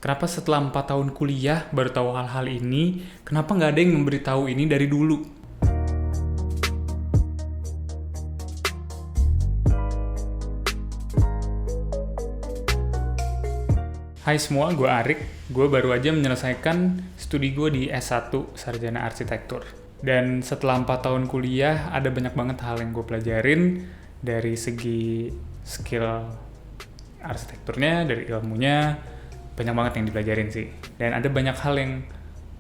Kenapa setelah 4 tahun kuliah baru tahu hal-hal ini? Kenapa nggak ada yang memberitahu ini dari dulu? Hai semua, gue Arik. Gue baru aja menyelesaikan studi gue di S1 Sarjana Arsitektur. Dan setelah 4 tahun kuliah, ada banyak banget hal yang gue pelajarin dari segi skill arsitekturnya, dari ilmunya, banyak banget yang dipelajarin sih. Dan ada banyak hal yang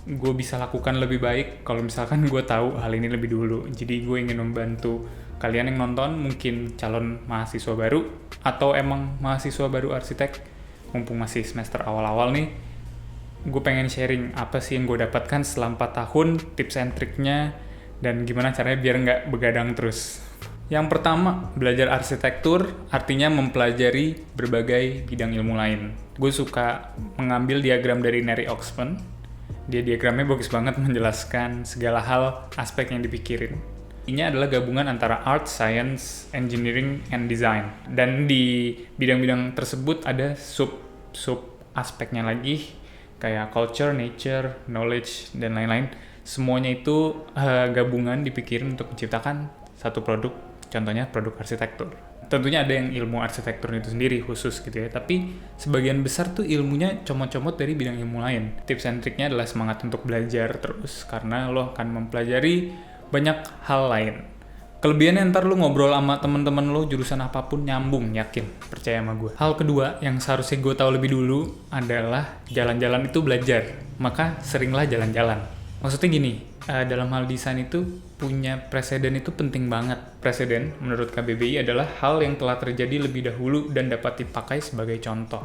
gue bisa lakukan lebih baik kalau misalkan gue tahu hal ini lebih dulu. Jadi gue ingin membantu kalian yang nonton, mungkin calon mahasiswa baru, atau emang mahasiswa baru arsitek, mumpung masih semester awal-awal nih, gue pengen sharing apa sih yang gue dapatkan setelah 4 tahun, tips and triknya, dan gimana caranya biar nggak begadang terus. Yang pertama, belajar arsitektur artinya mempelajari berbagai bidang ilmu lain. Gue suka mengambil diagram dari Nery Oxman. Dia diagramnya bagus banget menjelaskan segala hal aspek yang dipikirin. Ini adalah gabungan antara art, science, engineering, and design. Dan di bidang-bidang tersebut ada sub aspeknya lagi, kayak culture, nature, knowledge, dan lain-lain. Semuanya itu gabungan dipikirin untuk menciptakan satu produk, contohnya produk arsitektur. Tentunya ada yang ilmu arsitektur itu sendiri khusus gitu ya, tapi sebagian besar tuh ilmunya comot-comot dari bidang ilmu lain. Tips and triknya adalah semangat untuk belajar terus, karena lo akan mempelajari banyak hal lain. Kelebihannya ntar lu ngobrol sama temen-temen lu jurusan apapun nyambung, yakin, percaya sama gue. Hal kedua yang seharusnya gue tahu lebih dulu adalah jalan-jalan itu belajar, maka seringlah jalan-jalan. Maksudnya gini, dalam hal desain itu punya preseden itu penting banget. Preseden menurut KBBI adalah hal yang telah terjadi lebih dahulu dan dapat dipakai sebagai contoh.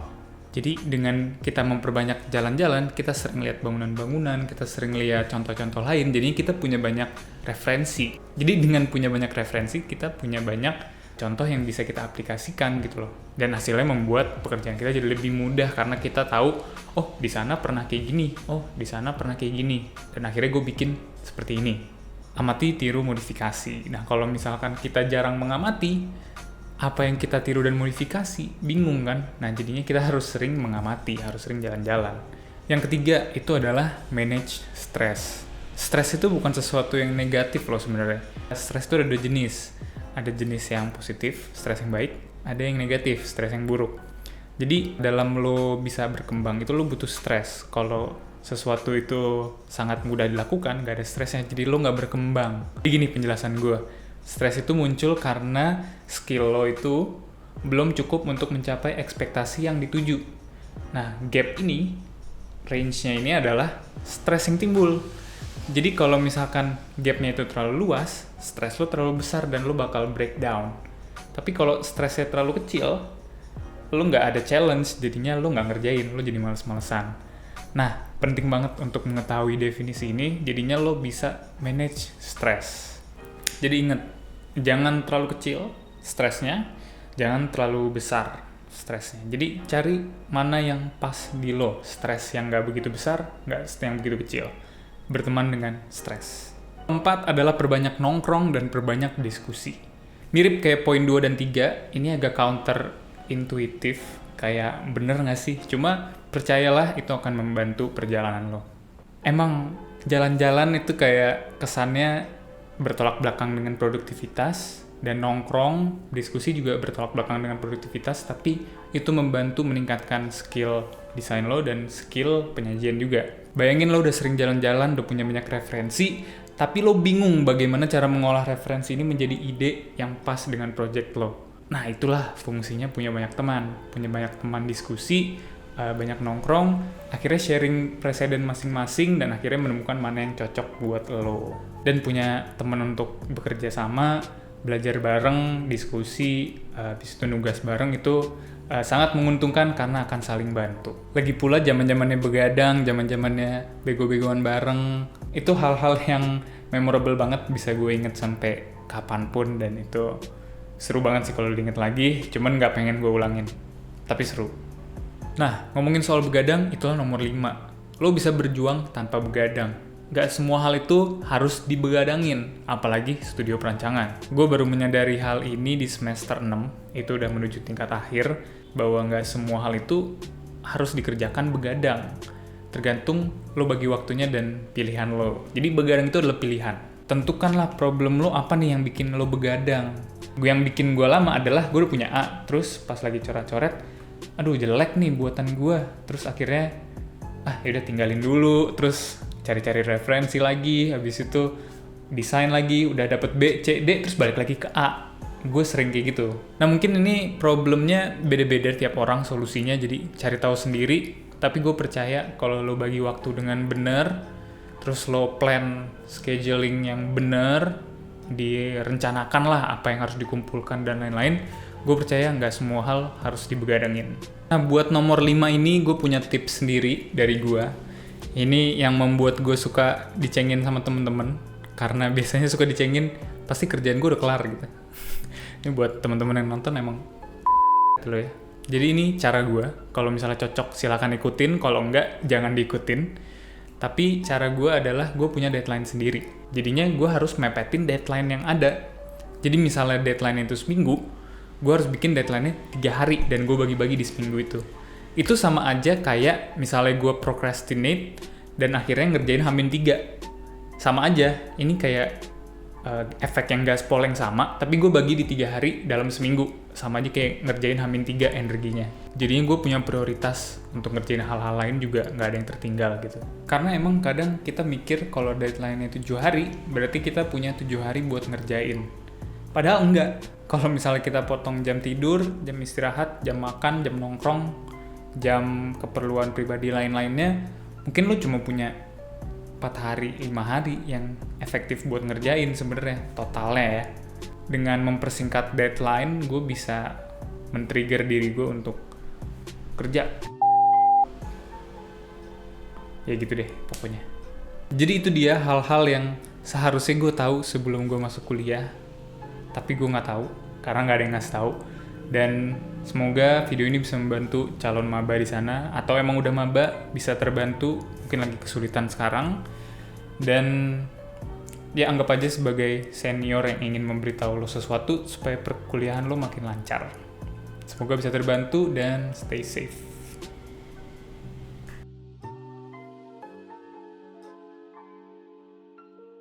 Jadi dengan kita memperbanyak jalan-jalan, kita sering lihat bangunan-bangunan, kita sering lihat contoh-contoh lain, jadi kita punya banyak referensi. Jadi dengan punya banyak referensi, kita punya banyak contoh yang bisa kita aplikasikan gitu loh. Dan hasilnya membuat pekerjaan kita jadi lebih mudah karena kita tahu, oh di sana pernah kayak gini, oh di sana pernah kayak gini. Dan akhirnya gue bikin seperti ini. Amati, tiru, modifikasi. Nah kalau misalkan kita jarang mengamati, apa yang kita tiru dan modifikasi, bingung kan? Nah jadinya kita harus sering mengamati, harus sering jalan-jalan. Yang ketiga itu adalah manage stress. Stress itu bukan sesuatu yang negatif loh sebenarnya. Stress itu ada dua jenis. Ada jenis yang positif, stress yang baik. Ada yang negatif, stress yang buruk. Jadi dalam lo bisa berkembang itu lo butuh stress. Kalau sesuatu itu sangat mudah dilakukan, gak ada stresnya, jadi lo gak berkembang. Jadi gini penjelasan gue. Stres itu muncul karena skill lo itu belum cukup untuk mencapai ekspektasi yang dituju. Nah, gap ini, range-nya ini adalah stres yang timbul. Jadi kalau misalkan gap-nya itu terlalu luas, stres lo terlalu besar dan lo bakal breakdown. Tapi kalau stresnya terlalu kecil, lo nggak ada challenge, jadinya lo nggak ngerjain, lo jadi males-malesan. Nah, penting banget untuk mengetahui definisi ini, jadinya lo bisa manage stres. Jadi ingat, jangan terlalu kecil stresnya, jangan terlalu besar stresnya. Jadi cari mana yang pas di lo, stres yang nggak begitu besar, nggak yang begitu kecil. Berteman dengan stres. 4 adalah perbanyak nongkrong dan perbanyak diskusi. Mirip kayak poin 2 dan 3, ini agak counter intuitif, kayak bener nggak sih? Cuma percayalah itu akan membantu perjalanan lo. Emang jalan-jalan itu kayak kesannya bertolak belakang dengan produktivitas, dan nongkrong, diskusi juga bertolak belakang dengan produktivitas, tapi itu membantu meningkatkan skill desain lo dan skill penyajian juga. Bayangin lo udah sering jalan-jalan, udah punya banyak referensi, tapi lo bingung bagaimana cara mengolah referensi ini menjadi ide yang pas dengan project lo. Nah itulah fungsinya punya banyak teman diskusi, banyak nongkrong, akhirnya sharing preseden masing-masing dan akhirnya menemukan mana yang cocok buat lo. Dan punya teman untuk bekerja sama, belajar bareng, diskusi, habis itu nugas bareng itu sangat menguntungkan karena akan saling bantu. Lagi pula zaman-zamannya begadang, zaman-zamannya bego-begoan bareng, itu hal-hal yang memorable banget, bisa gue inget sampai kapanpun dan itu seru banget sih kalau diinget lagi, cuman nggak pengen gue ulangin, tapi seru. Nah, ngomongin soal begadang, itulah nomor 5. Lo bisa berjuang tanpa begadang. Gak semua hal itu harus dibegadangin, apalagi studio perancangan. Gue baru menyadari hal ini di semester 6, itu udah menuju tingkat akhir, bahwa gak semua hal itu harus dikerjakan begadang. Tergantung lo bagi waktunya dan pilihan lo. Jadi begadang itu adalah pilihan. Tentukanlah problem lo apa nih yang bikin lo begadang. Yang bikin gue lama adalah gue udah punya A, terus pas lagi coret-coret, aduh jelek nih buatan gue. Terus akhirnya, yaudah tinggalin dulu, terus cari-cari referensi lagi, habis itu desain lagi, udah dapet B, C, D, terus balik lagi ke A. Gue sering kayak gitu. Nah mungkin ini problemnya beda-beda tiap orang solusinya, jadi cari tahu sendiri. Tapi gue percaya kalau lo bagi waktu dengan benar, terus lo plan scheduling yang benar, direncanakan lah apa yang harus dikumpulkan dan lain-lain, gue percaya nggak semua hal harus dibegadangin. Nah buat nomor 5 ini gue punya tips sendiri dari gue. Ini yang membuat gue suka dicengin sama temen-temen, karena biasanya suka dicengin pasti kerjaan gue udah kelar gitu. Ini buat teman-teman yang nonton emang lo ya. Jadi ini cara gue, kalau misalnya cocok silakan ikutin, kalau enggak jangan diikutin. Tapi cara gue adalah gue punya deadline sendiri. Jadinya gue harus mepetin deadline yang ada. Jadi misalnya deadline itu seminggu, gue harus bikin deadline-nya 3 hari dan gue bagi-bagi di seminggu itu. Itu sama aja kayak misalnya gue procrastinate dan akhirnya ngerjain H-3. Sama aja, ini kayak efek yang gaspol yang sama, tapi gue bagi di 3 hari dalam seminggu. Sama aja kayak ngerjain H-3 energinya. Jadinya gue punya prioritas untuk ngerjain hal-hal lain juga nggak ada yang tertinggal gitu. Karena emang kadang kita mikir kalau deadline-nya 7 hari, berarti kita punya 7 hari buat ngerjain. Padahal enggak. Kalau misalnya kita potong jam tidur, jam istirahat, jam makan, jam nongkrong, jam keperluan pribadi lain-lainnya, mungkin lo cuma punya 4 hari, 5 hari yang efektif buat ngerjain sebenarnya totalnya ya. Dengan mempersingkat deadline, gue bisa men-trigger diri gue untuk kerja. Ya gitu deh pokoknya. Jadi itu dia hal-hal yang seharusnya gue tahu sebelum gue masuk kuliah, tapi gue nggak tahu karena nggak ada yang ngasih tahu. Dan semoga video ini bisa membantu calon maba di sana, atau emang udah maba bisa terbantu, mungkin lagi kesulitan sekarang. Dan ya anggap aja sebagai senior yang ingin memberitahu lo sesuatu supaya perkuliahan lo makin lancar. Semoga bisa terbantu dan stay safe.